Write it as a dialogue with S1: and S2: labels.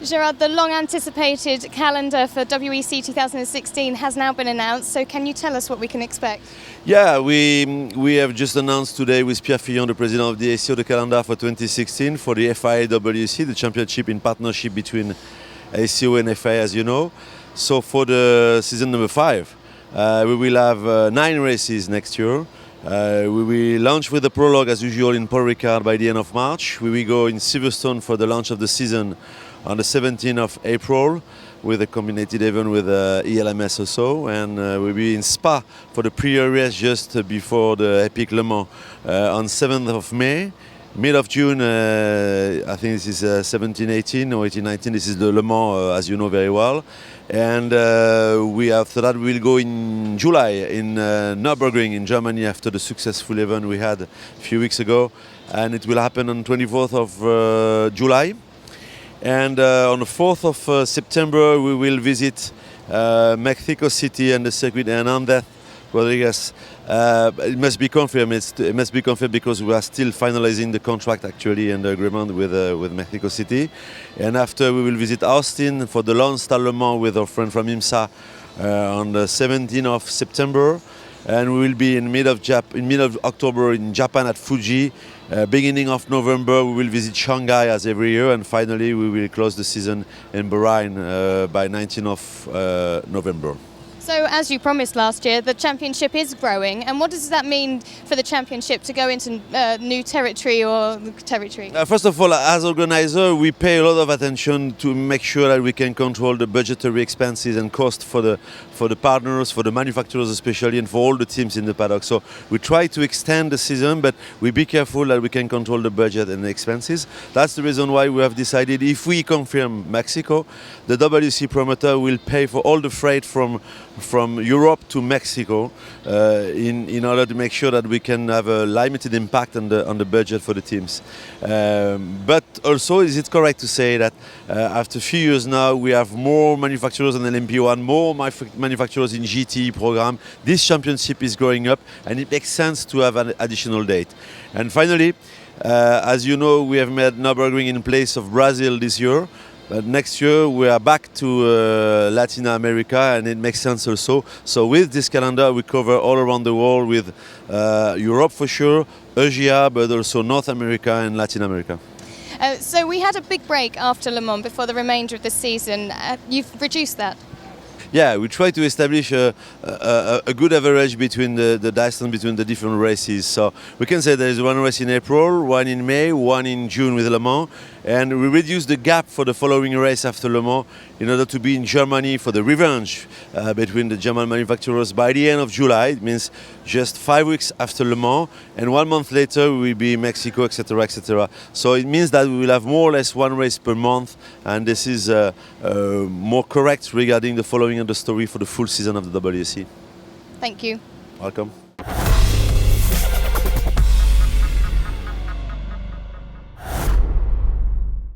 S1: Gérard, the long-anticipated calendar for WEC 2016 has now been announced, so can you tell us what we can expect?
S2: Yeah, we have just announced today with Pierre Fillon, the president of the ACO, the calendar for 2016 for the FIA WEC, the championship in partnership between ACO and FIA, as you know. So for the season number 5, we will have 9 races next year. We will launch with the prologue as usual in Paul Ricard by the end of March. We will go in Silverstone for the launch of the season on the 17th of April with a combined event with ELMS also, and we'll be in Spa for the pre-race just before the Epic Le Mans on 7th of May. Mid of June, I think this is 17-18 or 18-19, this is the Le Mans, as you know very well. And after that we will go in July in Nürburgring in Germany after the successful event we had a few weeks ago. And it will happen on 24th of July. And on the 4th of September we will visit Mexico City and the circuit Hernández Rodriguez. It must be confirmed. It must be confirmed because we are still finalizing the contract actually and the agreement with Mexico City. And after we will visit Austin for the Lone Star Le Mans with our friend from IMSA on the 17th of September. And we will be in mid of October in Japan at Fuji. Beginning of November we will visit Shanghai as every year, and finally we will close the season in Bahrain by 19th of November.
S1: So, as you promised last year, the championship is growing, and what does that mean for the championship to go into new territory or territory?
S2: First of all, as organizer, we pay a lot of attention to make sure that we can control the budgetary expenses and cost for the partners, for the manufacturers especially, and for all the teams in the paddock. So we try to extend the season, but we be careful that we can control the budget and the expenses. That's the reason why we have decided, if we confirm Mexico, the WC promoter will pay for all the freight from Europe to Mexico in order to make sure that we can have a limited impact on the budget for the teams. But also, is it correct to say that after a few years now we have more manufacturers on LMP1, more manufacturers in GT program. This championship is growing up and it makes sense to have an additional date. And finally, as you know, we have made Nürburgring in place of Brazil this year. But next year we are back to Latin America, and it makes sense also. So with this calendar we cover all around the world with Europe for sure, Asia, but also North America and Latin America.
S1: So we had a big break after Le Mans before the remainder of the season. You've reduced that?
S2: Yeah, we try to establish a good average between the distance between the different races. So we can say there is one race in April, one in May, one in June with Le Mans, and we reduce the gap for the following race after Le Mans in order to be in Germany for the revenge between the German manufacturers by the end of July. It means just 5 weeks after Le Mans, and 1 month later we will be in Mexico, etc., etc. So it means that we will have more or less one race per month, and this is more correct regarding the following of the story for the full season of the WEC.
S1: Thank you.
S2: Welcome.